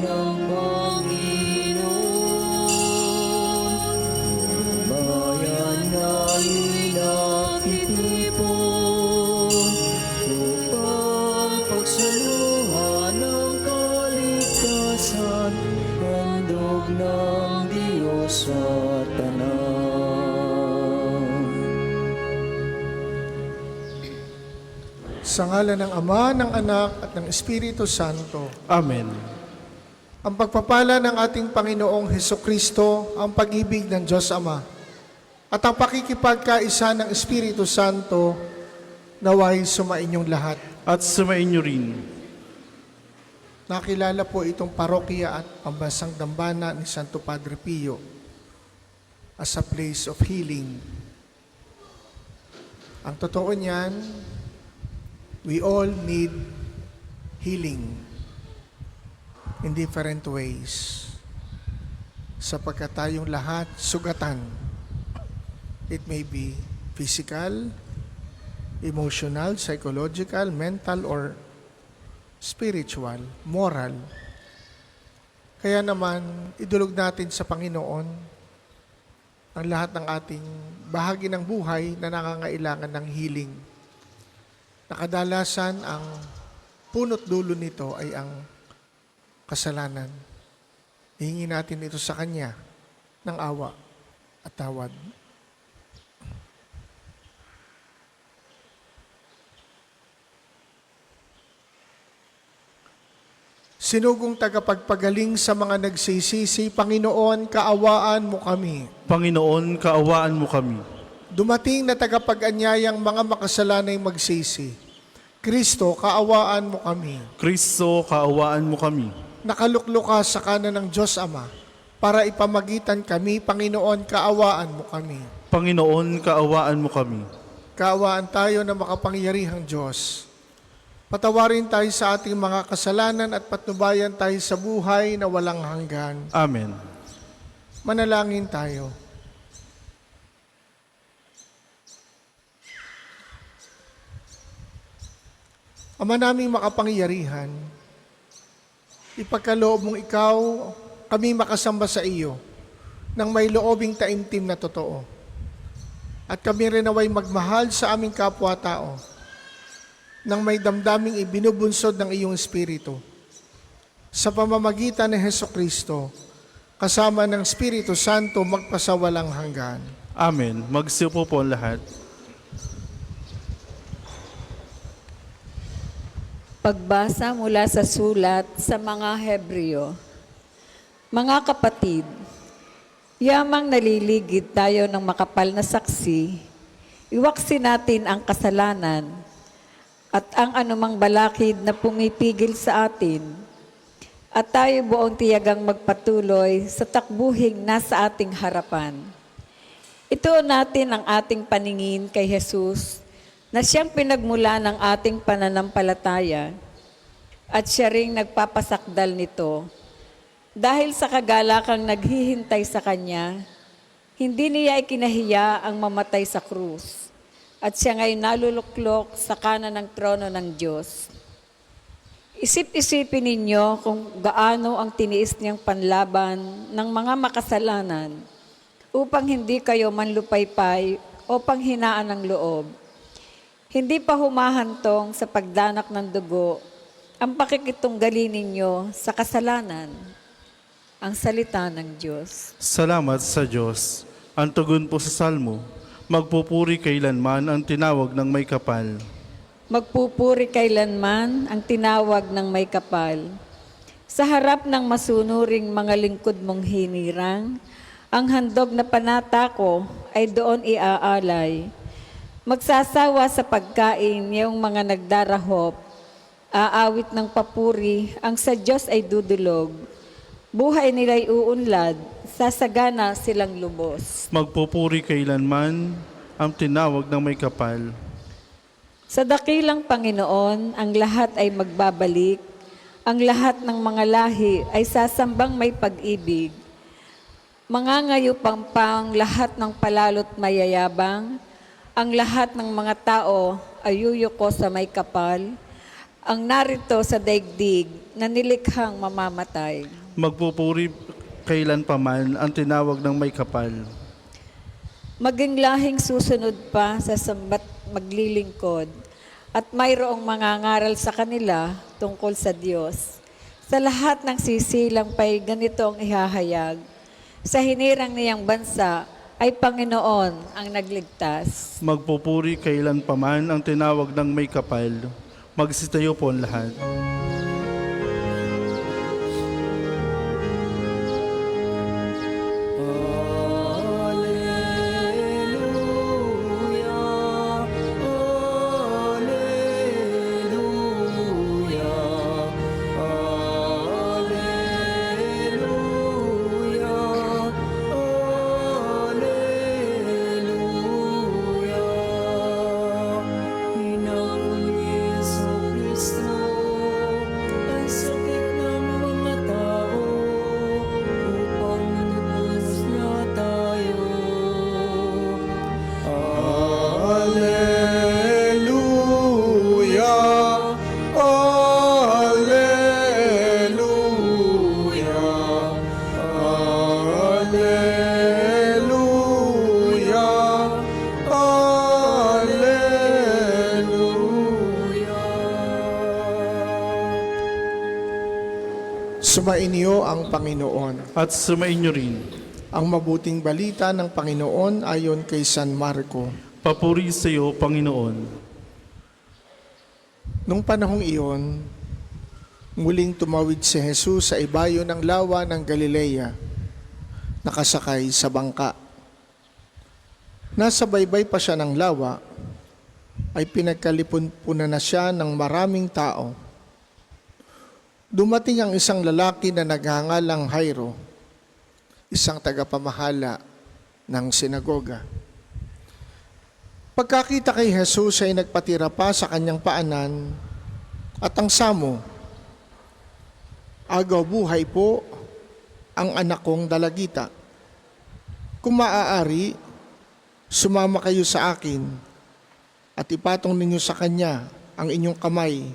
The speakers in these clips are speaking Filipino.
ng Panginoon, bayan na'y nakitipon, upang pagsuluhan ng kaligtasan, handog ng Diyos sa tanan. Sa ngalan ng Ama, ng Anak, at ng Espiritu Santo. Amen. Ang pagpapala ng ating Panginoong Hesukristo, ang pag-ibig ng Diyos Ama, at ang pakikipagkaisa ng Espiritu Santo, naway sumainyong lahat. At sumainyo rin. Nakilala po itong parokya at pambansang dambana ni Santo Padre Pio as a place of healing. Ang totoo niyan, we all need healing in different ways. Sapagkat tayong lahat sugatan. It may be physical, emotional, psychological, mental, or spiritual, moral. Kaya naman, idulog natin sa Panginoon ang lahat ng ating bahagi ng buhay na nangangailangan ng healing. Nakadalasan ang punot dulo nito ay ang kasalanan. Hihingi natin ito sa Kanya ng awa at tawad. Sinugong tagapagpagaling sa mga nagsisisi, Panginoon, kaawaan mo kami. Panginoon, kaawaan mo kami. Dumating na tagapag-anyayang mga makasalanay magsisi. Kristo, kaawaan mo kami. Kristo, kaawaan mo kami. Nakaluklo ka sa kanan ng Diyos Ama para ipamagitan kami, Panginoon, kaawaan mo kami. Panginoon, kaawaan mo kami. Kaawaan tayo na makapangyarihang Diyos. Patawarin tayo sa ating mga kasalanan at patnubayan tayo sa buhay na walang hanggan. Amen. Manalangin tayo. Ama naming makapangyarihan, ipagkaloob mong ikaw, kami makasamba sa iyo, ng may loobing taimtim na totoo. At kami rin naway magmahal sa aming kapwa-tao, nang may damdaming ibinubunsod ng iyong Espiritu. Sa pamamagitan ni Hesukristo, kasama ng Espiritu Santo, magpasawalang hanggan. Amen. Magsiupo po ang lahat. Pagbasa mula sa sulat sa mga Hebreo. Mga kapatid, yamang naliligid tayo ng makapal na saksi, iwaksin natin ang kasalanan at ang anumang balakid na pumipigil sa atin, at tayo buong tiyagang magpatuloy sa takbuhing nasa ating harapan. Ituon natin ang ating paningin kay Jesus, na siyang pinagmula ng ating pananampalataya at siya ring nagpapasakdal nito. Dahil sa kagalakang naghihintay sa Kanya, hindi niya ikinahiya ang mamatay sa krus at siya ngayon naluluklok sa kanan ng trono ng Diyos. Isip-isipin ninyo kung gaano ang tiniis niyang panlaban ng mga makasalanan upang hindi kayo manlupaypay o panghinaan ng loob. Hindi pa humahantong sa pagdanak ng dugo ang pakikitunggali ninyo sa kasalanan. Ang salita ng Diyos. Salamat sa Diyos. Ang tugon po sa salmo, magpupuri kailanman ang tinawag ng may kapal. Magpupuri kailanman ang tinawag ng may kapal. Sa harap ng masunuring mga lingkod mong hinirang, ang handog na panata ko ay doon iaalay. Magsasawa sa pagkain yung mga nagdarahop, aawit ng papuri, ang sa Diyos ay dudulog. Buhay nila'y uunlad, sasagana silang lubos. Magpupuri kailanman ang tinawag ng may kapal. Sa dakilang Panginoon, ang lahat ay magbabalik, ang lahat ng mga lahi ay sasambang may pag-ibig. Mangangayupang pang lahat ng palalot mayayabang, ang lahat ng mga tao ay yuyuko sa may kapal, ang narito sa daigdig na nilikhang mamamatay. Magpupuri kailanpaman ang tinawag ng may kapal. Maging lahing susunod pa sa sambat maglilingkod at mayroong mangangaral sa kanila tungkol sa Diyos. Sa lahat ng sisilang pa'y ganito ang ihahayag. Sa hinirang niyang bansa ay Panginoon ang nagligtas. Magpupuri kailanpaman ang tinawag ng may kapal. Magsitayo po ang lahat. Alleluia, Alleluia, Alleluia, Alleluia. Hinahon ni Jesucristo ang sakit ng mga tao upang matubos niya tayo. Alleluia, Alleluia, Alleluia, Alleluia. Sumainyo ang Panginoon. At sumainyo rin. Ang mabuting balita ng Panginoon ayon kay San Marco. Papuri sa iyo, Panginoon. Nung panahong iyon, muling tumawid si Jesus sa ibayo ng lawa ng Galilea, nakasakay sa bangka. Nasa baybay pa siya ng lawa, ay pinagkalipon-punan na siya ng maraming tao. Dumating ang isang lalaki na naghangalang Jairo, isang tagapamahala ng sinagoga. Pagkakita kay Jesus ay nagpatira pa sa kanyang paanan at ang samo, "Agaw buhay po ang anak kong dalagita. Kung maaari, sumama kayo sa akin at ipatong ninyo sa kanya ang inyong kamay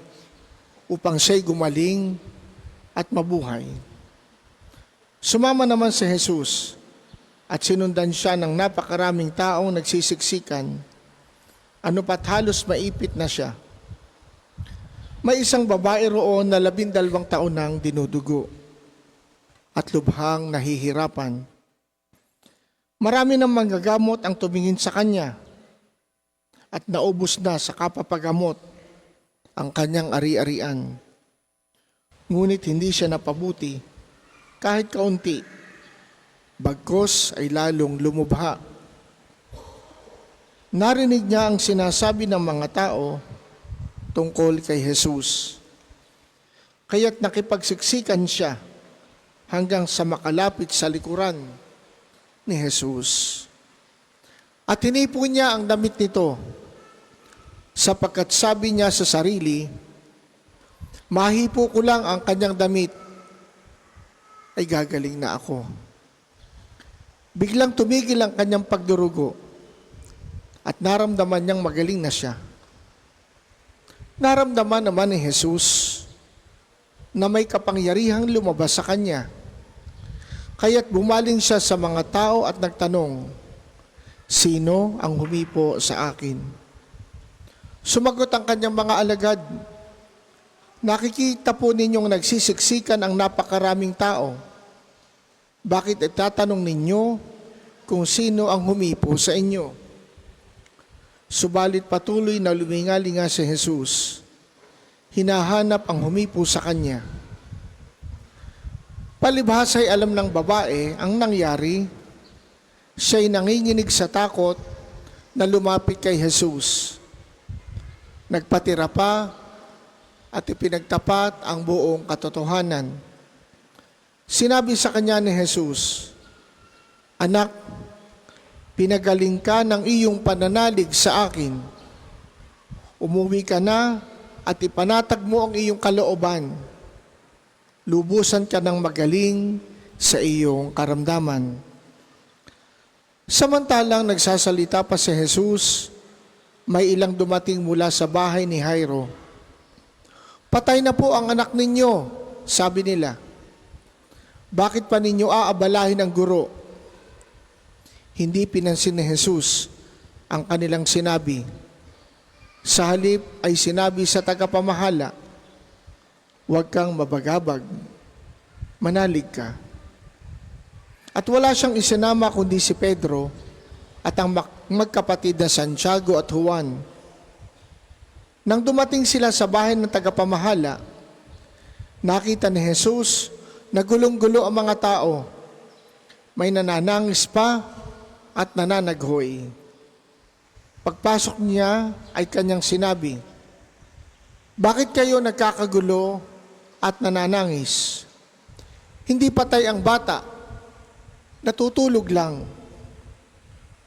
upang siya'y gumaling at mabuhay." Sumama naman si Jesus at sinundan siya ng napakaraming taong nagsisiksikan, ano pat halos maipit na siya. May isang babae roon na 12 taon nang dinudugo at lubhang nahihirapan. Marami ng manggagamot ang tumingin sa kanya at naubos na sa kapapagamot ang kanyang ari-arian. Ngunit hindi siya napabuti kahit kaunti, bagkus ay lalong lumubha. Narinig niya ang sinasabi ng mga tao tungkol kay Jesus. Kaya't nakipagsiksikan siya hanggang sa makalapit sa likuran ni Jesus. At hinipo niya ang damit nito sapagkat sabi niya sa sarili, "Mahipo ko lang ang kanyang damit, ay gagaling na ako." Biglang tumigil ang kanyang pagdurugo at naramdaman niyang magaling na siya. Naramdaman naman ni Jesus na may kapangyarihang lumabas sa kanya. Kaya't bumaling siya sa mga tao at nagtanong, "Sino ang humipo sa akin?" Sumagot ang kanyang mga alagad, "Nakikita po ninyong nagsisiksikan ang napakaraming tao. Bakit itatanong ninyo kung sino ang humipo sa inyo?" Subalit patuloy na lumingalinga si Jesus. Hinahanap ang humipo sa kanya. Palibhas ay alam ng babae ang nangyari. Siya'y nanginginig sa takot na lumapit kay Jesus. Nagpatira pa at ipinagtapat ang buong katotohanan. Sinabi sa kanya ni Jesus, "Anak, pinagaling ka ng iyong pananalig sa akin. Umuwi ka na at ipanatag mo ang iyong kalooban. Lubusan ka ng magaling sa iyong karamdaman." Samantalang nagsasalita pa si Jesus, may ilang dumating mula sa bahay ni Jairo. "Patay na po ang anak ninyo," sabi nila, bakit pa ninyo aabalahin ang guro? Hindi pinansin ni Jesus ang kanilang sinabi. Sa halip ay sinabi sa tagapamahala, huwag kang mabagabag, manalig ka. At wala siyang isinama kundi si Pedro at ang magkapatid na Santiago at Juan. Nang dumating sila sa bahay ng tagapamahala, nakita ni Jesus na gulong-gulo ang mga tao. May nananangis pa at nananaghoy. Pagpasok niya ay kanyang sinabi, bakit kayo nagkakagulo at nananangis? Hindi patay ang bata, natutulog lang.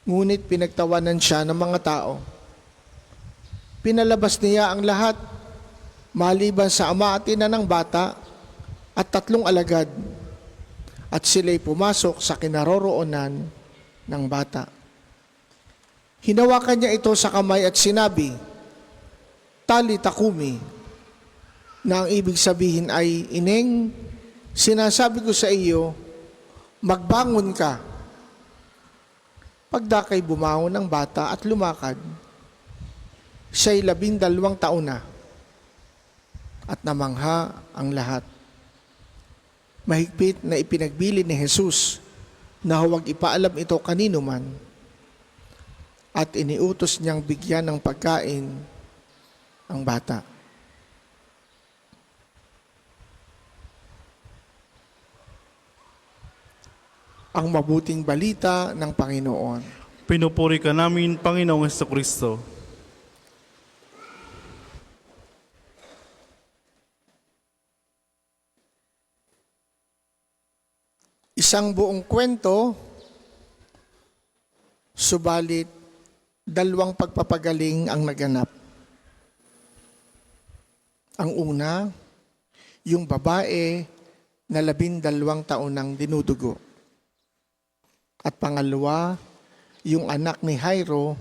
Ngunit pinagtawanan siya ng mga tao. Pinalabas niya ang lahat, maliban sa ama at ina ng bata at 3 alagad, at sila'y pumasok sa kinaroroonan ng bata. Hinawakan niya ito sa kamay at sinabi, Talita kumi, na ang ibig sabihin ay, Ineng, sinasabi ko sa iyo, magbangon ka. Pagdakay bumangon ng bata at lumakad, siya'y 12 taon na, at namangha ang lahat. Mahigpit na ipinagbili ni Jesus na huwag ipaalam ito kanino man, at iniutos niyang bigyan ng pagkain ang bata. Ang mabuting balita ng Panginoon. Pinupuri ka namin, Panginoong Jesucristo. Isang buong kwento, subalit 2 pagpapagaling ang naganap. Ang una, yung babae na 12 taon nang dinudugo. At pangalawa, yung anak ni Jairo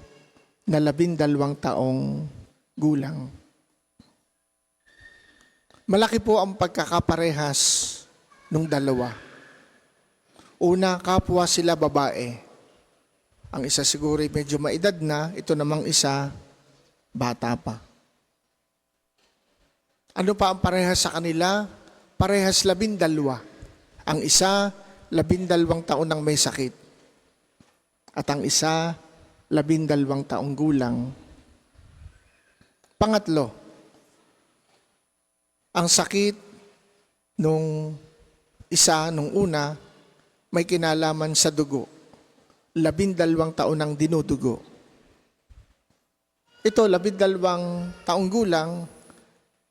na 12 taong gulang. Malaki po ang pagkakaparehas nung dalawa. Una, kapwa sila babae. Ang isa siguro medyo maedad na, ito namang isa, bata pa. Ano pa ang parehas sa kanila? Parehas 12. Ang isa, 12 taon nang may sakit. At ang isa, 12 taong gulang. Pangatlo, ang sakit nung isa, nung una, may kinalaman sa dugo. 12 taon nang dinudugo. Ito, 12 taong gulang,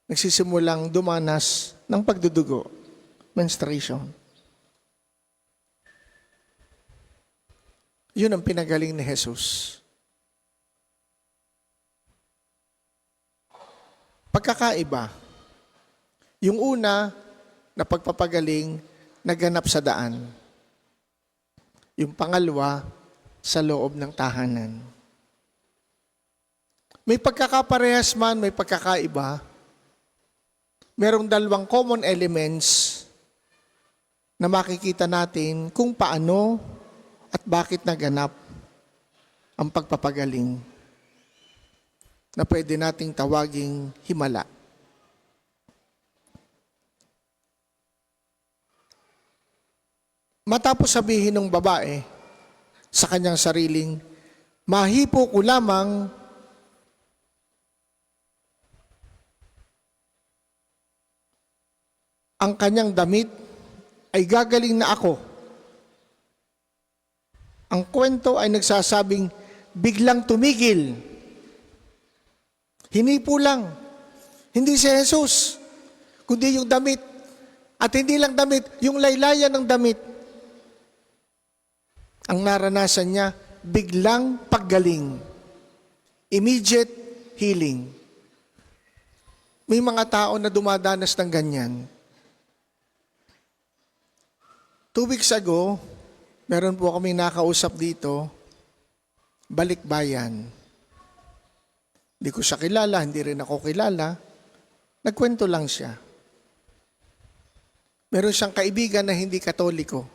nagsisimulang dumanas ng pagdudugo, menstruation. Yun ang pinagaling ni Jesus. Pagkakaiba, yung una na pagpapagaling naganap sa daan. Yung pangalawa, sa loob ng tahanan. May pagkakaparehas man, may pagkakaiba. Merong 2 common elements na makikita natin kung paano at bakit naganap ang pagpapagaling na pwede nating tawaging himala. Matapos sabihin ng babae sa kanyang sariling, mahipo ko lamang ang kanyang damit ay gagaling na ako. Ang kwento ay nagsasabing biglang tumigil. Hinipo lang. Hindi si Jesus, kundi yung damit. At hindi lang damit, yung laylayan ng damit. Ang naranasan niya, biglang paggaling. Immediate healing. May mga tao na dumadanas ng ganyan. 2 weeks ago, meron po kami nakausap dito, balikbayan. Hindi ko siya kilala, hindi rin ako kilala. Nagkwento lang siya. Meron siyang kaibigan na hindi Katoliko.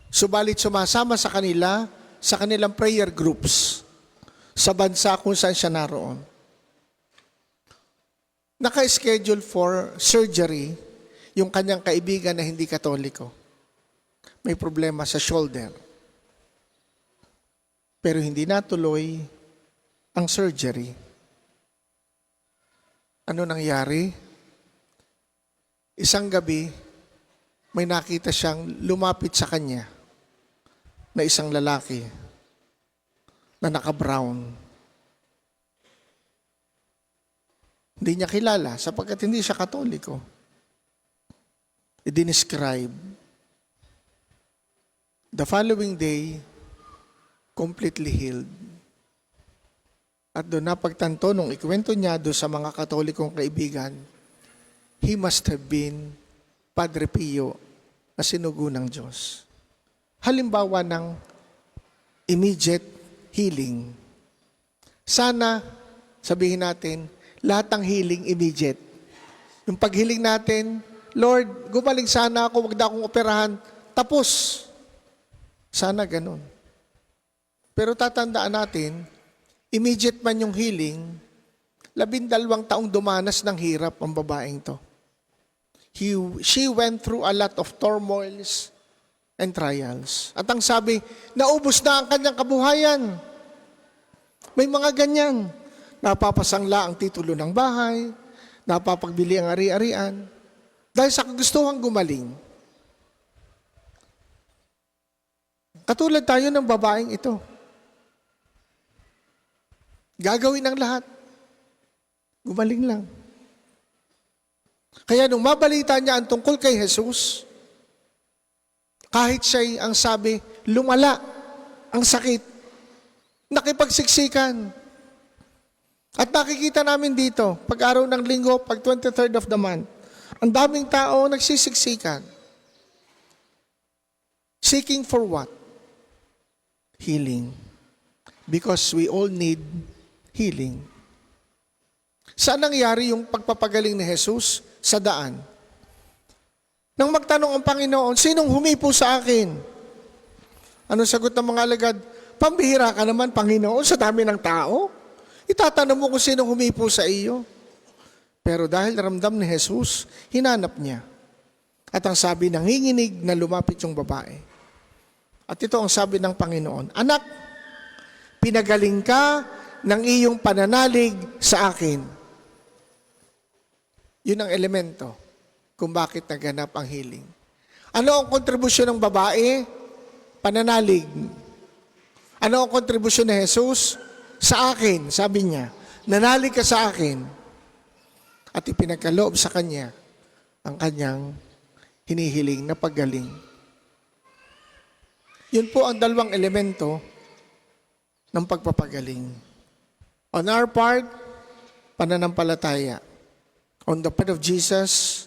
Subalit sumasama sa kanila, sa kanilang prayer groups, sa bansa kung saan siya naroon. Naka-schedule for surgery yung kanyang kaibigan na hindi Katoliko. May problema sa shoulder. Pero hindi natuloy ang surgery. Ano nangyari? Isang gabi, may nakita siyang lumapit sa kanya na isang lalaki na naka-brown. Hindi niya kilala sapagkat hindi siya Katoliko. I-describe. The following day, completely healed. At doon napagtanto nung ikwento niya doon sa mga Katolikong kaibigan, he must have been Padre Pio na sinugo ng Diyos. Halimbawa ng immediate healing. Sana, sabihin natin, lahat ng healing immediate. Yung paghiling natin, Lord, gumaling sana ako, wag na akong operahan, tapos. Sana ganun. Pero tatandaan natin, immediate man yung healing, 12 taong dumanas ng hirap ang babaeng to. She went through a lot of turmoils and trials. At ang sabi, naubos na ang kanyang kabuhayan. May mga ganyan. Napapasangla ang titulo ng bahay, napapagbili ang ari-arian, dahil sa kagustuhang gumaling. Katulad tayo ng babaeng ito. Gagawin ang lahat. Gumaling lang. Kaya nung mabalita niya ang tungkol kay Jesus, kahit siya'y ang sabi, lumala ang sakit, nakipagsiksikan. At nakikita namin dito, pag araw ng linggo, pag 23rd of the month, ang daming tao nagsisiksikan. Seeking for what? Healing. Because we all need healing. Saan nangyari yung pagpapagaling ni Jesus? Sa daan. Nang magtanong ang Panginoon, sinong humipo sa akin? Anong sagot ng mga alagad? Pambihira ka naman, Panginoon, sa dami ng tao. Itatanong mo kung sinong humipo sa iyo. Pero dahil ramdam ni Jesus, hinanap niya. At ang sabi, nanginginig na lumapit yung babae. At ito ang sabi ng Panginoon, anak, pinagaling ka ng iyong pananalig sa akin. Yun ang elemento kung bakit naganap ang healing. Ano ang kontribusyon ng babae? Pananalig. Ano ang kontribusyon ni Jesus? Sa akin, sabi niya, nanalig ka sa akin. At ipinagkaloob sa kanya ang kanyang hinihiling na paggaling. Yun po ang dalawang elemento ng pagpapagaling. On our part, pananampalataya. On the part of Jesus,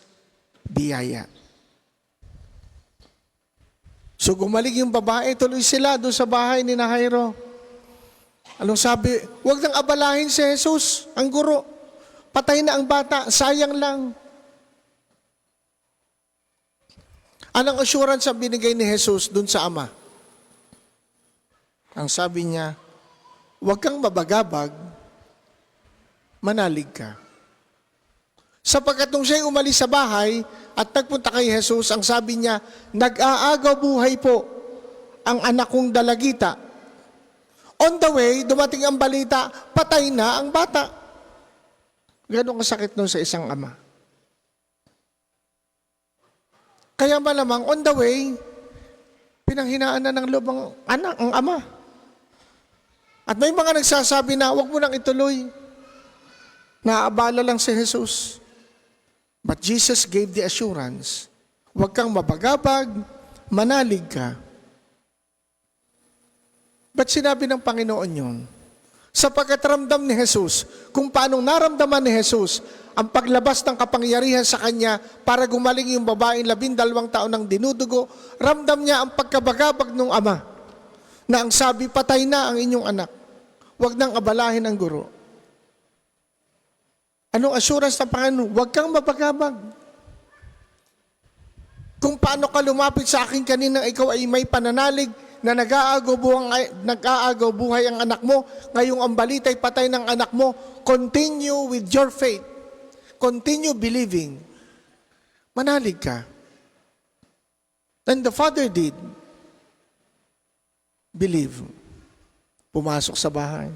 biyaya. So gumaling yung babae, tuloy sila doon sa bahay ni Jairo. Anong sabi? Huwag nang abalahin si Jesus, ang guro. Patay na ang bata, sayang lang. Anong assurance ang binigay ni Jesus doon sa ama? Ang sabi niya, huwag kang mabagabag, manalig ka. Sapagkat nung siya'y umalis sa bahay at nagpunta kay Jesus, ang sabi niya, nag-aagaw buhay po ang anak kong dalagita. On the way, dumating ang balita, patay na ang bata. Ganun kasakit nun sa isang ama. Kaya malamang, on the way, pinanghinaan na ng loob ang anak, ang ama. At may mga nagsasabi na, huwag mo nang ituloy. Naaabala lang si Jesus. But Jesus gave the assurance, huwag kang mabagabag, manalig ka. Ba't sinabi ng Panginoon yun? Sapagkat ramdam ni Jesus, kung paanong naramdaman ni Jesus ang paglabas ng kapangyarihan sa kanya para gumaling yung babaeng 12 taon ng dinudugo, ramdam niya ang pagkabagabag ng ama na ang sabi, patay na ang inyong anak. Huwag nang abalahin ang guro. Anong assurance ng Panginoon? Huwag kang mabagabag. paano ka lumapit sa akin kanina ikaw ay may pananalig na nag-aagaw buhay ang anak mo, ngayong ang balita'y patay ng anak mo. Continue with your faith. Continue believing. Manalig ka. And the father did. Believe. Pumasok sa bahay.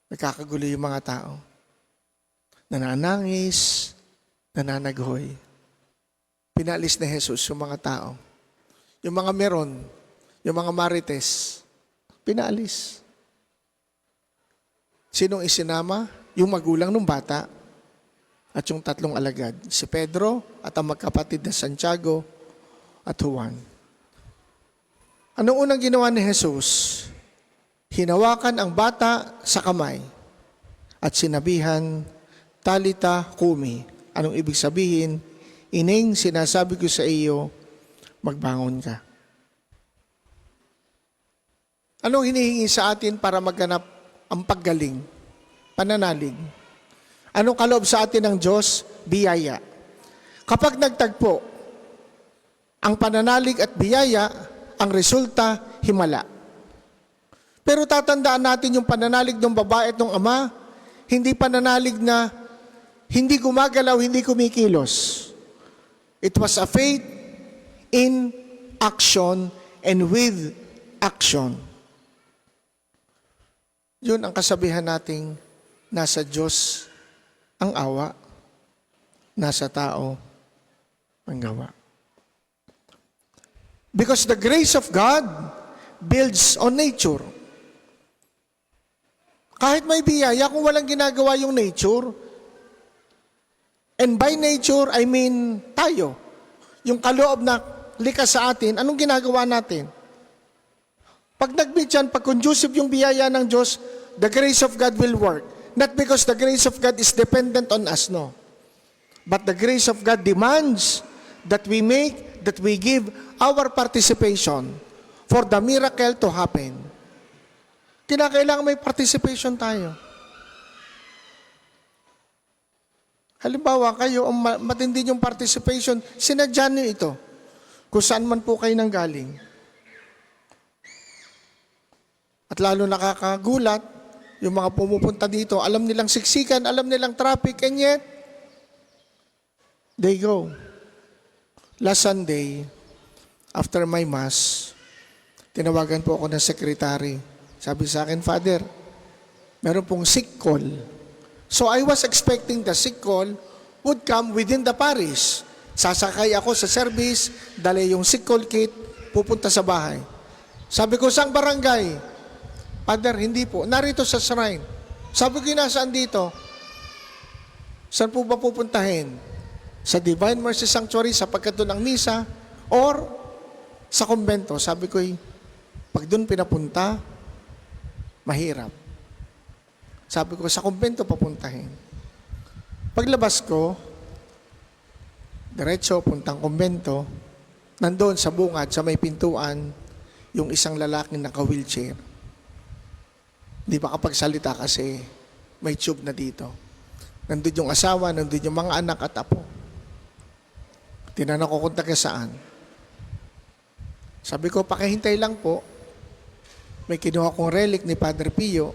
Nagkakagulo yung mga tao. Nananangis, nananaghoy. Pinalis ni Jesus yung mga tao. Yung mga meron, yung mga marites, pinalis. Sinong isinama? Yung magulang ng bata at yung 3 alagad. Si Pedro at ang magkapatid na Santiago at Juan. Anong unang ginawa ni Jesus? Hinawakan ang bata sa kamay at sinabihan, Talita kumi. Anong ibig sabihin? Ining, sinasabi ko sa iyo, magbangon ka. Anong hinihingi sa atin para magganap ang paggaling? Pananalig. Anong kaloob sa atin ng Diyos? Biyaya. Kapag nagtagpo, ang pananalig at biyaya, ang resulta, himala. Pero tatandaan natin yung pananalig ng babae at ng ama, hindi pananalig na hindi gumagalaw, hindi kumikilos. It was a faith in action and with action. Yun ang kasabihan nating nasa Diyos ang awa, nasa tao ang gawa. Because the grace of God builds on nature. Kahit may biyaya, kung walang ginagawa yung nature, and by nature, I mean tayo, yung kaloob na likas sa atin, anong ginagawa natin? Pag nag-meet yan, pag conducive yung biyaya ng Diyos, the grace of God will work. Not because the grace of God is dependent on us, no. But the grace of God demands that we give our participation for the miracle to happen. Kinakailangan may participation tayo. Halimbawa, kayo, ang matindi yung participation, sinadya niyo ito. Kung saan man po kayo nanggaling. At lalo nakakagulat, yung mga pumupunta dito, alam nilang siksikan, alam nilang traffic, and yet, they go. Last Sunday, after my mass, tinawagan po ako ng secretary. Sabi sa akin, Father, meron pong sick call. So I was expecting the sick call would come within the parish. Sasakay ako sa service, dali yung sick call kit, pupunta sa bahay. Sabi ko, saang barangay? Father, hindi po. Narito sa shrine. Sabi ko, nasaan dito? Saan po ba pupuntahin? Sa Divine Mercy Sanctuary, sapagkat doon ang misa, or sa kumbento? Sabi ko, pag doon pinapunta, mahirap. Sabi ko, sa kumbento papuntahin. Paglabas ko, diretso, puntang kumbento, nandoon sa bungad, sa may pintuan, yung isang lalaking naka-wheelchair. Hindi makapagsalita kasi may tube na dito. Nandun yung asawa, nandun yung mga anak at apo. Tinanong ko kung taga saan. Sabi ko, pakihintay lang po. May kinuha kong relic ni Padre Pio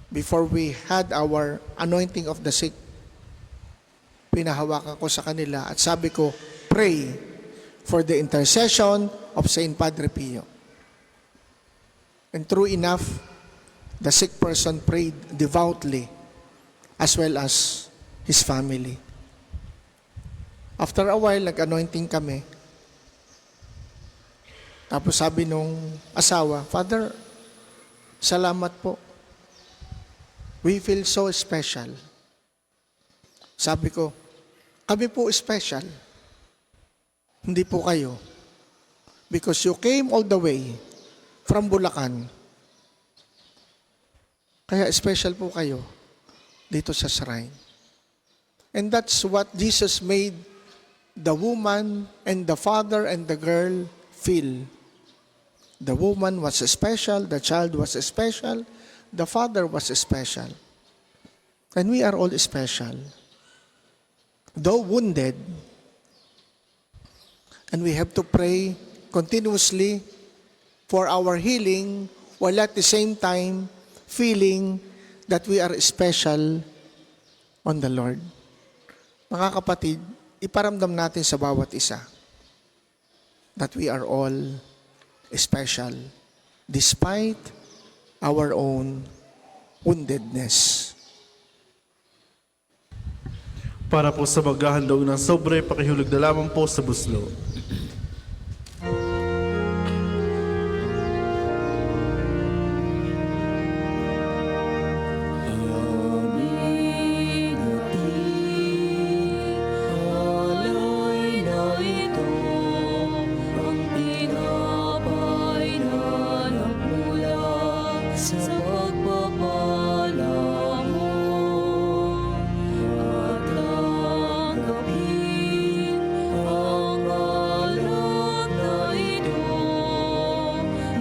before we had our anointing of the sick. Pinahawakan ko sa kanila at sabi ko, pray for the intercession of Saint Padre Pio. And true enough, the sick person prayed devoutly as well as his family. After a while, nag-anointing kami. Tapos sabi nung asawa, Father, salamat po. We feel so special. Sabi ko, kami po special. Hindi po kayo. Because you came all the way from Bulacan. Kaya special po kayo dito sa shrine. And that's what Jesus made the woman and the father and the girl feel. The woman was special, the child was special, the father was special. And we are all special. Though wounded, And we have to pray continuously for our healing while at the same time feeling that we are special on the Lord. Mga kapatid, iparamdam natin sa bawat isa that we are all special despite our own woundedness. Para po sa maghahandog ng sobre, pakihulog na lamang po sa buslo. Aming alay na ito, ang tinapay na nagmula sa pagpapala mo. At tanggapin ang alak na ito,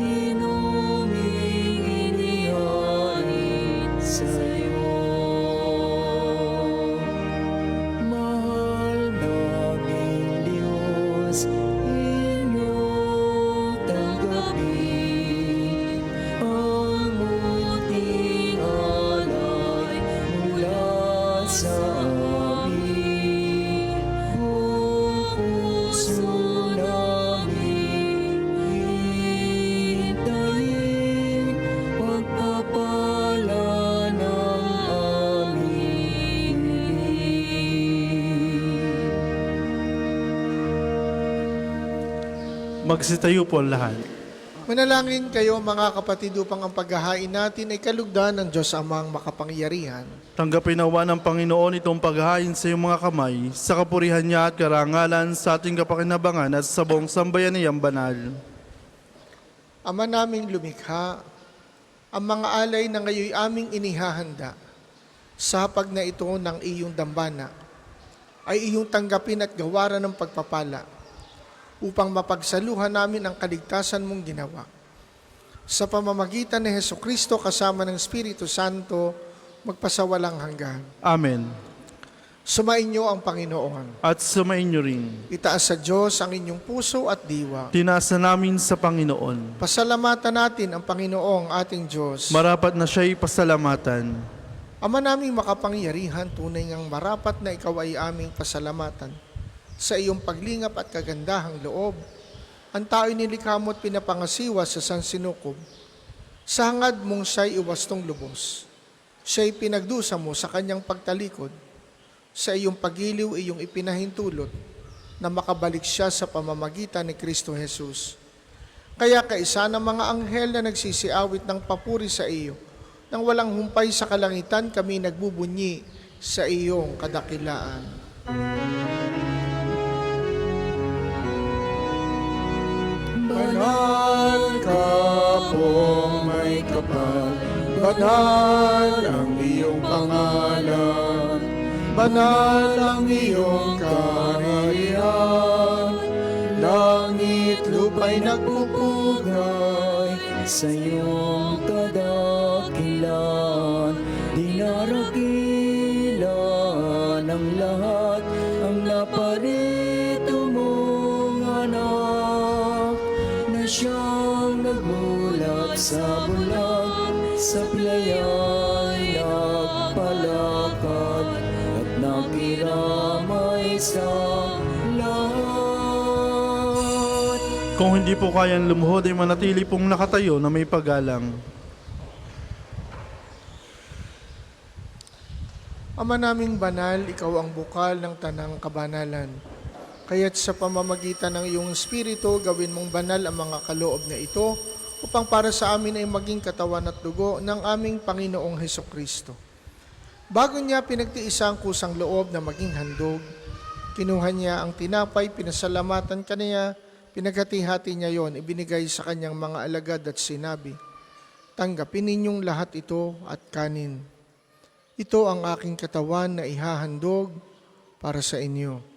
inuming inihain sa'yo. Mahal naming Diyos, inyo tanggapin ang munting alay mula sa amin. Buong puso namin hintayin pagpapala ng aming Magsitayo po ang lahat. Manalangin kayo mga kapatid upang ang paghahain natin ay kalugdan ng Diyos Amang makapangyarihan. Tanggapin nawa ng Panginoon itong paghahain sa iyong mga kamay, sa kapurihan niya at karangalan sa ating kapakinabangan at sa buong sambayan niyang banal. Ama naming lumikha, ang mga alay na ngayon aming inihahanda sa hapag na ito ng iyong dambana ay iyong tanggapin at gawaran ng pagpapala upang mapagsaluhan namin ang kaligtasan mong ginawa. Sa pamamagitan ni Hesukristo kasama ng Espiritu Santo, magpasawalang hanggan. Amen. Sumainyo ang Panginoon. At sumainyo rin. Itaas sa Diyos ang inyong puso at diwa. Tinasa namin sa Panginoon. Pasalamatan natin ang Panginoong ating Diyos. Marapat na siya'y pasalamatan. Ama naming makapangyarihan, tunay ngang marapat na ikaw ay aming pasalamatan. Sa iyong paglingap at kagandahang loob, ang tao'y nilikha mo at pinapangasiwa sa sansinukob. Sa hangad mong siya'y iwastong lubos. Siya'y pinagdusa mo sa kanyang pagtalikod. Sa iyong pagiliw, iyong ipinahintulot na makabalik siya sa pamamagitan ni Kristo Jesus. Kaya kaisa ng mga anghel na nagsisiawit ng papuri sa iyo, nang walang humpay sa kalangitan kami nagbubunyi sa iyong kadakilaan. Banal ka pong may kapal, banal ang iyong pangalan, banal ang iyong kaharian. Langit lupa'y nagpupugay sa iyong kadakilan. Dinarakilan ng lahat ang naparito mong anak, na siyang nagmulak sa bulag, sa pilaya'y nagpalakad at nakiramay sa lahat. Kung hindi po kayang lumuhod, ay manatili pong nakatayo na may paggalang. Ama naming banal, ikaw ang bukal ng tanang kabanalan. Kaya't sa pamamagitan ng iyong Espiritu, gawin mong banal ang mga kaloob na ito upang para sa amin ay maging katawan at dugo ng aming Panginoong Hesukristo. Bago niya pinagtiisa ang kusang loob na maging handog, kinuha niya ang tinapay, pinasalamatan kaniya, pinaghati-hati niya yon, ibinigay sa kanyang mga alagad at sinabi, "Tanggapin ninyong lahat ito at kanin. Ito ang aking katawan na ihahandog para sa inyo."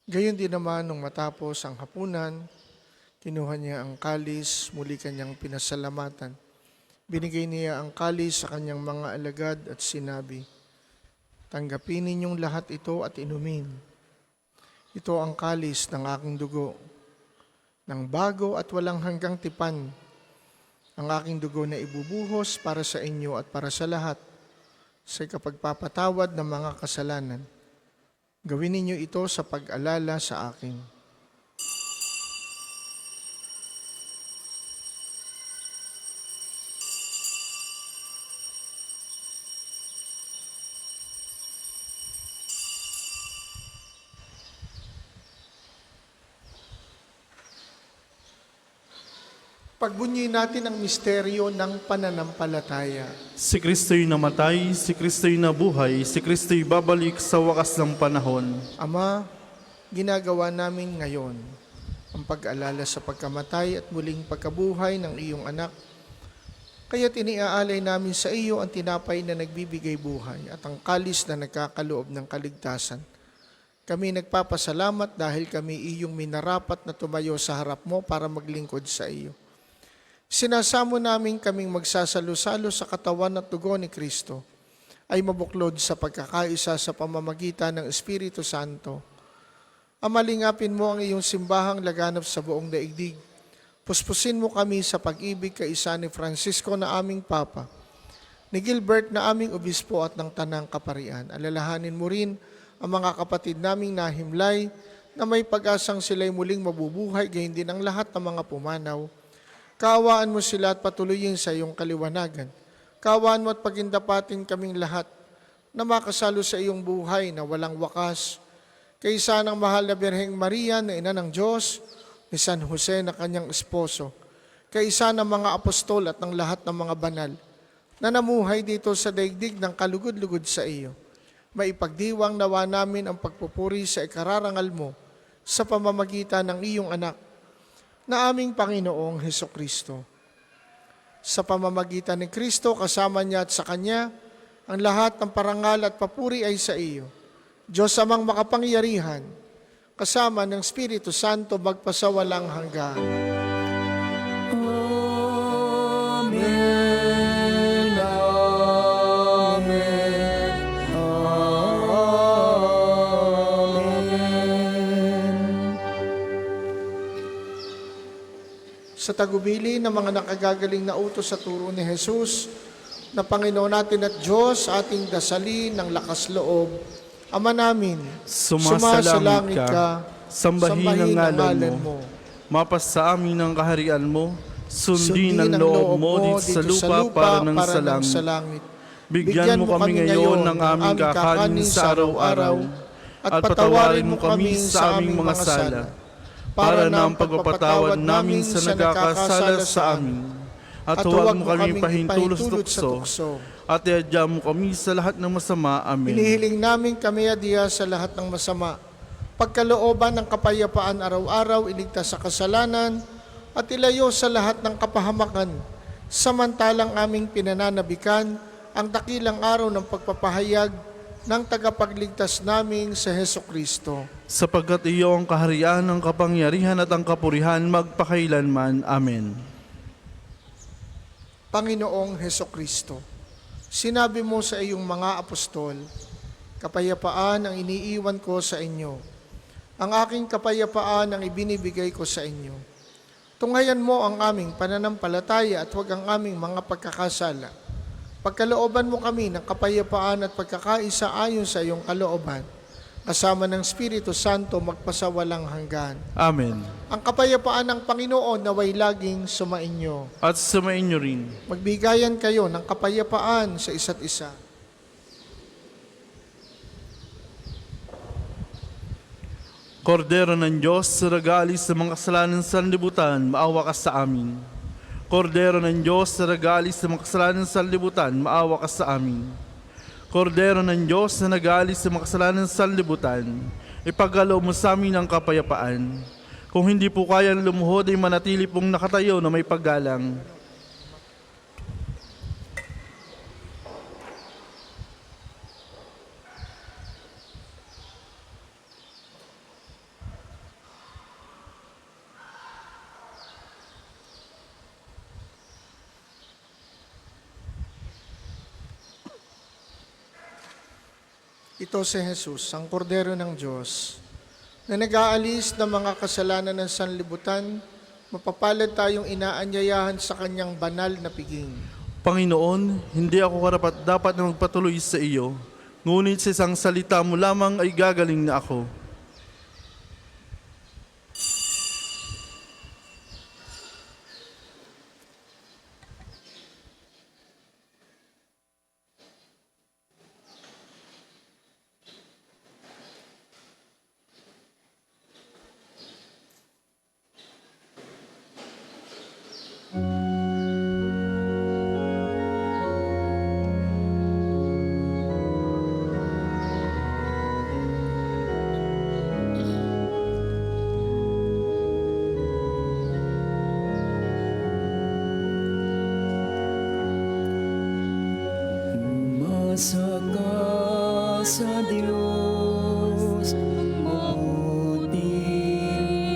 Gayon din naman nung matapos ang hapunan, kinuha niya ang kalis, muli kanyang pinasalamatan. Binigay niya ang kalis sa kanyang mga alagad at sinabi, "Tanggapin ninyong lahat ito at inumin. Ito ang kalis ng aking dugo, ng bago at walang hanggang tipan, ang aking dugo na ibubuhos para sa inyo at para sa lahat, sa kapagpapatawad ng mga kasalanan. Gawin ninyo ito sa pag-alala sa akin." Pagbunyi natin ang misteryo ng pananampalataya. Si Kristo'y namatay, si Kristo'y nabuhay, si Kristo'y babalik sa wakas ng panahon. Ama, ginagawa namin ngayon ang pag-alala sa pagkamatay at muling pagkabuhay ng iyong anak. Kaya't iniaalay namin sa iyo ang tinapay na nagbibigay buhay at ang kalis na nagkakaloob ng kaligtasan. Kami nagpapasalamat dahil kami iyong minarapat na tumayo sa harap mo para maglingkod sa iyo. Sinasamo namin kaming magsasalo-salo sa katawan at dugo ni Kristo ay mabuklod sa pagkakaisa sa pamamagitan ng Espiritu Santo. Amalingapin mo ang iyong simbahang laganap sa buong daigdig. Puspusin mo kami sa pag-ibig kaisa ni Francisco na aming Papa, ni Gilbert na aming Obispo at ng Tanang Kaparian. Alalahanin mo rin ang mga kapatid naming nahimlay na may pag-asang sila'y muling mabubuhay, gayon din ang lahat ng mga pumanaw. Kaawaan mo sila at patuloyin sa iyong kaliwanagan. Kaawaan mo at pagindapatin kaming lahat na makasalo sa iyong buhay na walang wakas. Kaisa ng mahal na Birheng Maria na ina ng Diyos, ni San Jose na kanyang esposo, kaisa ng mga apostol at ng lahat ng mga banal na namuhay dito sa daigdig ng kalugod-lugod sa iyo. Maipagdiwang nawa namin ang pagpupuri sa ikararangal mo sa pamamagitan ng iyong anak na aming Panginoong Hesukristo. Sa pamamagitan ni Kristo, kasama niya at sa Kanya, ang lahat ng parangal at papuri ay sa iyo. Diyos amang makapangyarihan, kasama ng Espiritu Santo magpasawalang hanggan. Amen. Amen. Amen. Sa tagubili ng mga nakagagaling na utos sa turo ni Jesus, na Panginoon natin at Diyos, ating dasalin ng lakas loob. Ama namin, Sumasalangit ka, sambahin ang ngalan mo. Mapas sa amin ang kaharian mo, sundin ang loob mo dito sa lupa para ng sa langit. Bigyan mo kami ngayon ng aming kakanin sa araw-araw, at patawarin mo kami sa aming mga sala, para na ang pagpapatawad namin sa nagkakasala sa amin. At huwag mo kami pahintulot sa tukso, at iadya mo kami sa lahat ng masama. Amen. Hinihiling namin kami adiya sa lahat ng masama. Pagkalooban ng kapayapaan araw-araw, iligtas sa kasalanan, at ilayo sa lahat ng kapahamakan, samantalang aming pinananabikan ang dakilang araw ng pagpapahayag ng tagapagligtas naming sa Hesukristo. Sapagkat iyo ang kaharian, ang kapangyarihan at ang kapurihan magpakailanman. Amen. Panginoong Hesukristo, sinabi mo sa iyong mga apostol, kapayapaan ang iniiwan ko sa inyo. Ang aking kapayapaan ang ibinibigay ko sa inyo. Tunghayan mo ang aming pananampalataya at huwag ang aming mga pagkakasala. Pagkalooban mo kami ng kapayapaan at pagkakaisa ayon sa iyong kalooban, kasama ng Espiritu Santo magpasawalang hanggan. Amen. Ang kapayapaan ng Panginoon naway laging sumainyo. At sumainyo rin. Magbigayan kayo ng kapayapaan sa isa't isa. Kordero ng Diyos, ragalis sa mga kasalanan sa libutan, maawa ka sa amin. Kordero ng Diyos, ragalis sa mga kasalanan sa libutan, maawa ka sa amin. Kordero ng Diyos na nag-aalis sa mga kasalanan sa libutan, ipagkaloob mo sa amin ang kapayapaan. Kung hindi po kayang lumuhod, ay manatili pong nakatayo na may paggalang. Ito si Jesus, ang kordero ng Diyos, na nag-aalis ng mga kasalanan ng sanlibutan. Mapapalad tayong inaanyayahan sa kanyang banal na piging. Panginoon, hindi ako karapat-dapat na magpatuloy sa iyo, ngunit sa isang salita mo lamang ay gagaling na ako. Umasa ka sa Diyos, mabuting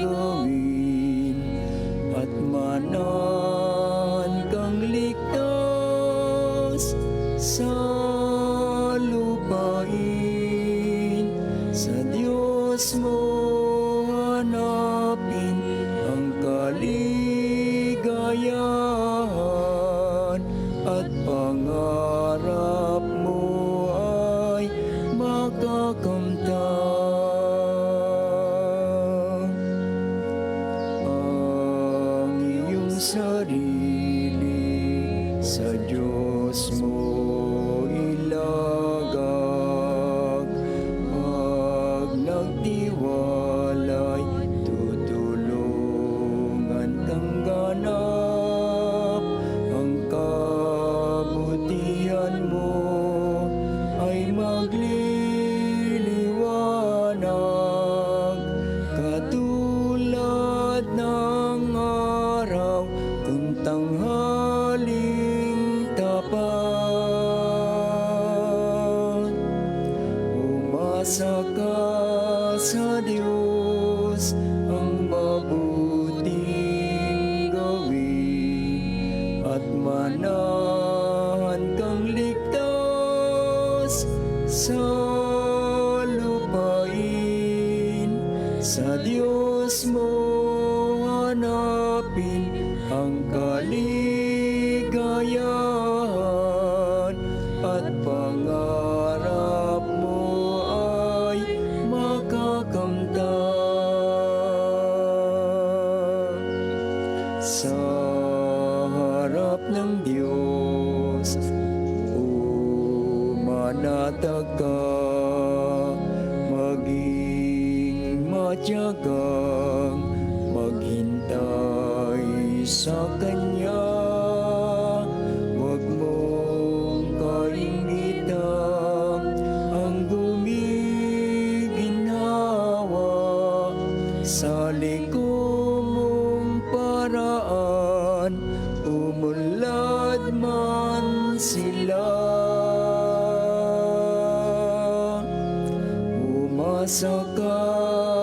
gawin, at manan kang ligtas sa lupain. Sa Diyos mo hanapin ang kaligayahan, at pangarap mo ay makakamtan. Ang iyong sarili sa Diyos mo ilagak, pag nagtiwalay tutulungan kang ganap. Ang kabutihan mo ay magliliwanag, katulad ng araw kung tanghaling tapat. Umasa ka sa Diyos, ang mabuting gawin, at manahan kang ligtas sa lupain. Sa Diyos mo hanapin ang kaligayahan, at pangarap mo ay makakamtan. Sa harap ng Diyos, manatag ka, maging matyagang maghintay sa Kanya. Huwag mong kainitan ang gumiginhawa, sa liko mong paraan umunlad man sila. Umasa ka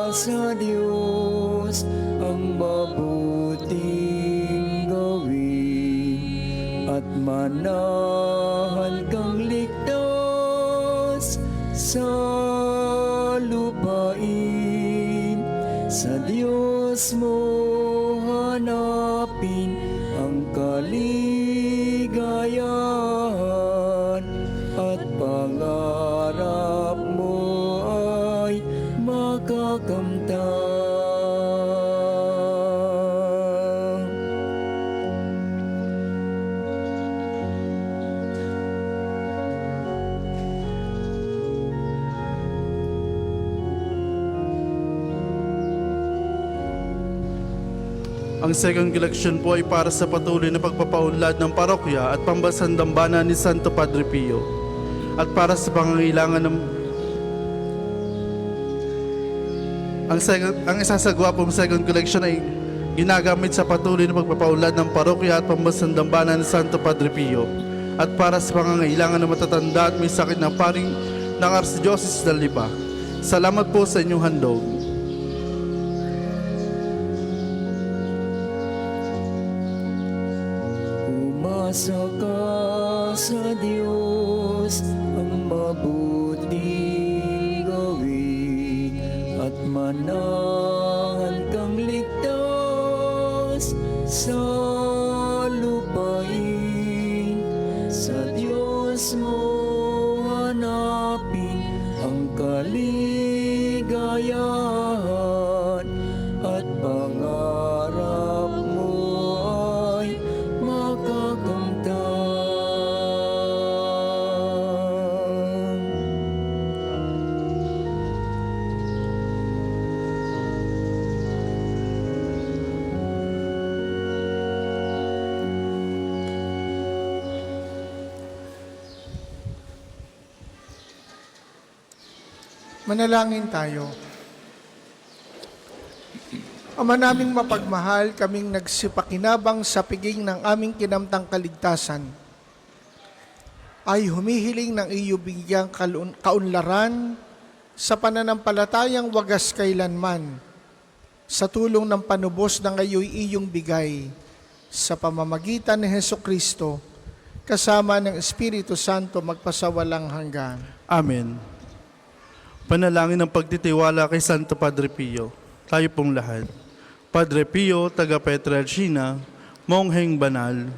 sa Diyos, ang mabuting gawin, at manahan kang ligtas sa lupain. Sa Diyos mo hanapin ang kaligayahan, at pangarap mo ay makakamtan. Ang second collection po ay para sa patuloy na pagpapaunlad ng parokya at pambansang dambana ni Santo Padre Pio, at para sa pangangailangan ng ang isasagwa pong second collection ay ginagamit sa patuloy na pagpapaunlad ng parokya at pambansang dambana ni Santo Padre Pio, at para sa pangangailangan ng matatanda at may sakit na paring ng Archdiocese ng Lipa. Salamat po sa inyong handog. Umasa ka sa Diyos, ang mabuting sa lupain. Sa Diyos mo hanapin ang kaligayahan at pangarap mo ay makakamtan. Manalangin tayo. Ama naming mapagmahal, kaming nagsipakinabang sa piging ng aming kinamtang kaligtasan, ay humihiling ng iyo bigyang kaunlaran sa pananampalatayang wagas kailanman, sa tulong ng panubos ng ngayoy iyong bigay, sa pamamagitan ni Hesukristo, kasama ng Espiritu Santo magpasawalang hanggan. Amen. Panalangin ng pagtitiwala kay Santo Padre Pio. Tayo pong lahat. Padre Pio, taga Pietrelcina, mongheng banal,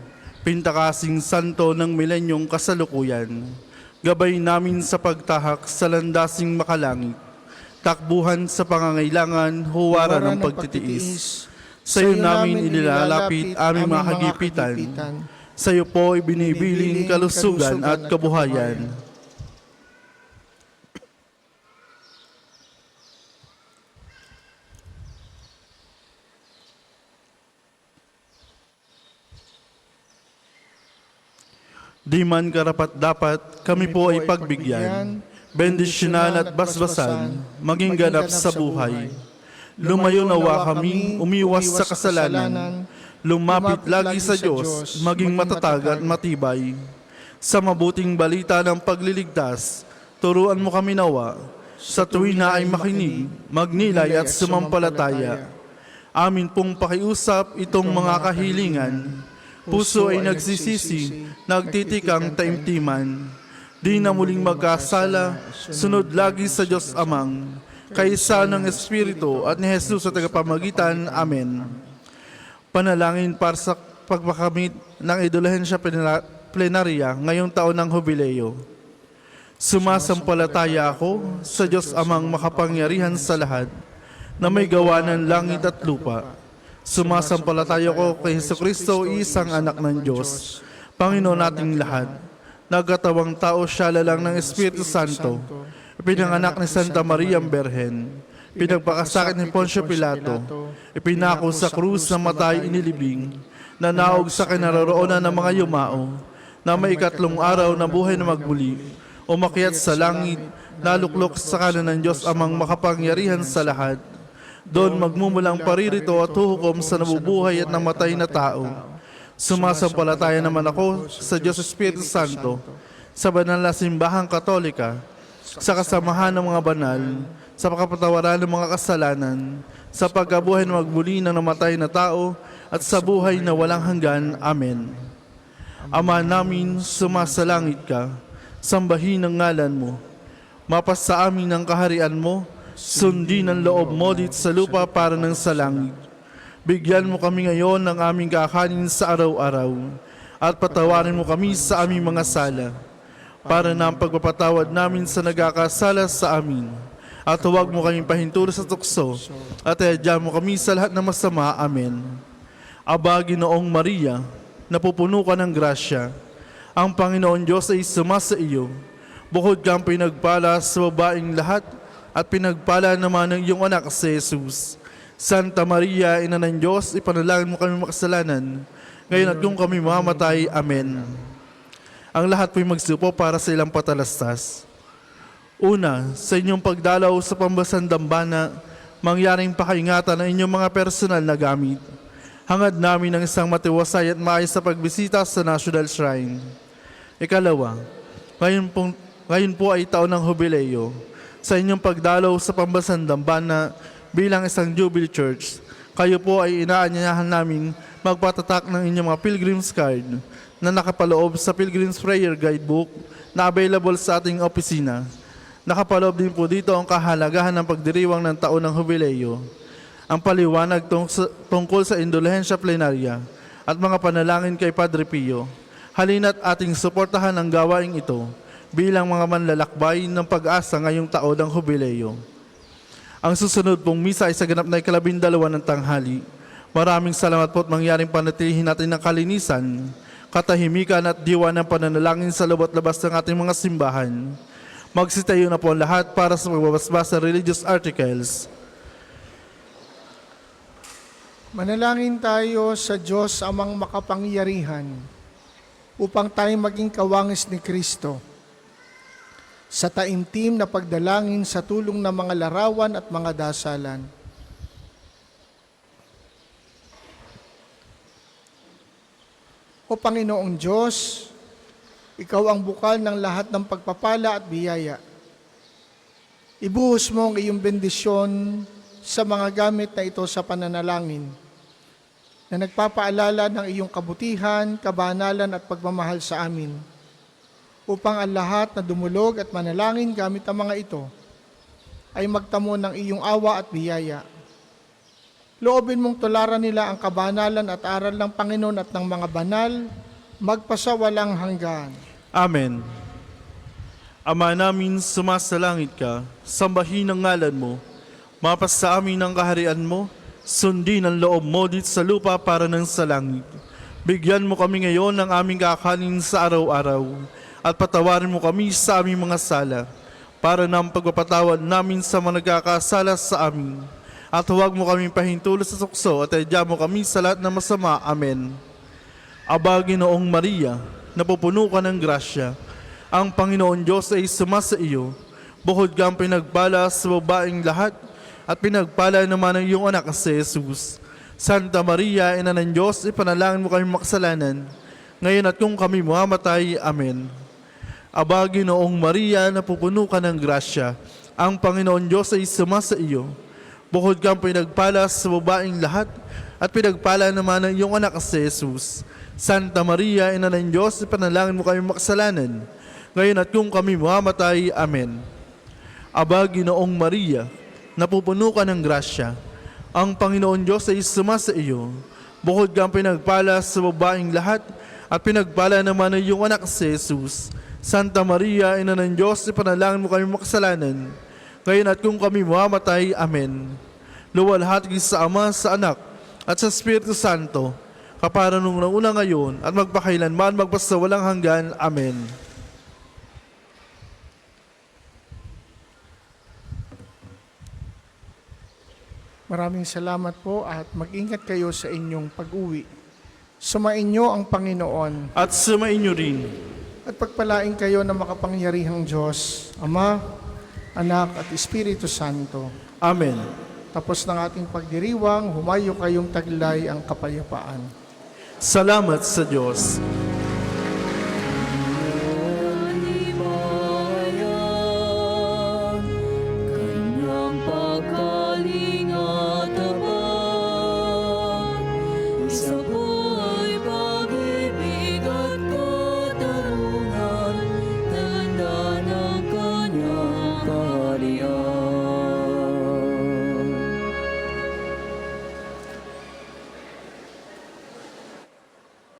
pintakasing santo ng milenyong kasalukuyan, gabay namin sa pagtahak sa landasing makalangit, takbuhan sa pangangailangan, huwaran ng pagtitiis. Sa iyo namin inilalapit aming mga kagipitan. Sa iyo po ibinibiling kalusugan at kabuhayan. Di man karapat-dapat, kami po ay pagbigyan, bendisyonan at basbasan, maging ganap sa buhay. Lumayo nawa kami, umiwas sa kasalanan, lumapit lagi sa Diyos, maging matatag at matibay. Sa mabuting balita ng pagliligtas, turuan mo kami nawa, sa tuwin na ay makinig, magnilay at sumampalataya. Amin pong pakiusap itong mga kahilingan, puso ay nagsisisi, nagtitikang taimtiman. Di na muling magkasala, sunod lagi sa Diyos Amang, kaisa ng Espiritu at ni Jesus sa tagapamagitan. Amen. Panalangin para sa pagpakamit ng Idulahensya Plenaria ngayong taon ng Jubileo. Sumasampalataya ako sa Diyos Amang makapangyarihan sa lahat, na may gawa ng langit at lupa. Sumasampalataya ko kay Jesucristo, isang anak ng Diyos, Panginoon nating lahat. Nagkatawang tao siya lalang ng Espiritu Santo, ipinanganak ni Santa Maria Berhen, pinagpakasakit ni Poncio Pilato, ipinako sa krus na matay inilibing, nanaog sa kinaroroonan ng mga yumao, na may ikatlong araw na buhay na magbuli, umakyat sa langit, naluklok sa kanan ng Diyos Amang makapangyarihan sa lahat. Doon magmumulang paririto at huhukom sa nabubuhay at namatay na tao. Sumasampalataya naman ako sa Diyos Espiritu Santo, sa banal na simbahang Katolika, sa kasamahan ng mga banal, sa pakapatawaran ng mga kasalanan, sa pagkabuhay na magbuli ng namatay na tao, at sa buhay na walang hanggan. Amen. Ama namin, sumasalangit ka, sambahin ang ngalan mo, mapasa amin ang kaharian mo, sundin ang loob mo dito sa lupa para ng sa langit. Bigyan mo kami ngayon ng aming kakanin sa araw-araw, at patawarin mo kami sa aming mga sala, para na ang pagpapatawad namin sa nagkakasala sa amin. At huwag mo kaming pahintulot sa tukso, at iadya mo kami sa lahat ng masama. Amen. Aba, Ginoong Maria, napupuno ka ng grasya, ang Panginoon Diyos ay sumasa iyo. Bukod kang pinagpala sa babaeng lahat, at pinagpala naman ng iyong anak si Jesus. Santa Maria, Ina ng Diyos, ipanalangin mo kami makasalanan, ngayon at kung kami mamamatay. Amen. Ang lahat po'y magsupo para sa ilang patalastas. Una, sa inyong pagdalaw sa pambasan dambana, mangyaring pakaingatan ang inyong mga personal na gamit. Hangad namin ng isang matiwasay at maayos sa pagbisita sa National Shrine. Ikalawa, ngayon po ay taon ng Jubileo. Sa inyong pagdalaw sa pambasan dambana bilang isang Jubilee Church, kayo po ay inaanyayahan namin magpatatak ng inyong mga Pilgrim's Card na nakapaloob sa Pilgrim's Prayer Guidebook na available sa ating opisina. Nakapaloob din po dito ang kahalagahan ng pagdiriwang ng taon ng Jubileo. ang paliwanag tungkol sa indulhensya plenarya at mga panalangin kay Padre Pio. Halina't ating suportahan ang gawaing ito bilang mga manlalakbay ng pag-asa ngayong taon ng Jubileo. Ang susunod pong misa ay sa ganap na 12 ng tanghali. Maraming salamat po at mangyaring panatilihin natin ng kalinisan, katahimikan at diwa ng pananalangin sa loob at labas ng ating mga simbahan. Magsitayo na po ang lahat para sa pagbabasbas sa religious articles. Manalangin tayo sa Diyos amang makapangyarihan upang tayo maging kawangis ni Kristo sa taimtim na pagdalangin sa tulong ng mga larawan at mga dasalan. O Panginoong Diyos, Ikaw ang bukal ng lahat ng pagpapala at biyaya. Ibuhos mo ang iyong bendisyon sa mga gamit na ito sa pananalangin, na nagpapaalala ng iyong kabutihan, kabanalan at pagmamahal sa amin, upang ang lahat na dumulog at manalangin gamit ang mga ito ay magtamo ng iyong awa at biyaya. Loobin mong tularan nila ang kabanalan at aral ng Panginoon at ng mga banal, magpasawalang hanggan. Amen. Ama namin, sumasalangit ka, sambahin ang ngalan mo, mapas sa amin ang kaharian mo, sundin ang loob mo dito sa lupa para ng sa langit. Bigyan mo kami ngayon ng aming kakanin sa araw-araw, at patawarin mo kami sa aming mga sala, para ng pagpapatawad namin sa mga nagkakasala sa amin. At huwag mo kami pahintulot sa tukso at adya mo kami sa lahat ng masama. Amen. Aba, Ginoong Maria, napupuno ka ng grasya, ang Panginoon Diyos ay sumasa iyo. Bukod kang pinagpala sa babaeng lahat, at pinagpala naman ang iyong anak si Jesus. Santa Maria, Ina ng Diyos, ipanalangin mo kami makasalanan, ngayon at kung kami mamatay. Amen. Aba, Ginoong Maria, napupuno ka ng grasya, ang Panginoon Diyos ay sumasa iyo. Bukod kang pinagpala sa babaeng lahat, at pinagpala naman ang iyong anak si Jesus. Santa Maria, Ina ng Diyos, ipanalangin mo kami makasalanan, ngayon at kung kami mamatay. Amen. Aba, Ginoong Maria, napupuno ka ng grasya, ang Panginoon Diyos ay sumasa iyo. Bukod kang pinagpala sa babaeng lahat, at pinagpala naman ang iyong anak si Jesus. Santa Maria, Ina ng Diyos, ipanalangin mo kami makasalanan, ngayon at kung kami mamatay. Amen. Luwalhati sa Ama, sa Anak, at sa Espiritu Santo, kapara nung nauna ngayon, at magpakailanman, magpasawalang hanggan. Amen. Maraming salamat po at mag-ingat kayo sa inyong pag-uwi. Sumainyo ang Panginoon At sumainyo rin. at pagpalain kayo ng makapangyarihang Diyos, Ama, Anak at Espiritu Santo. Amen. Tapos ng ating pagdiriwang, humayo kayong taglay ang kapayapaan. Salamat sa Diyos.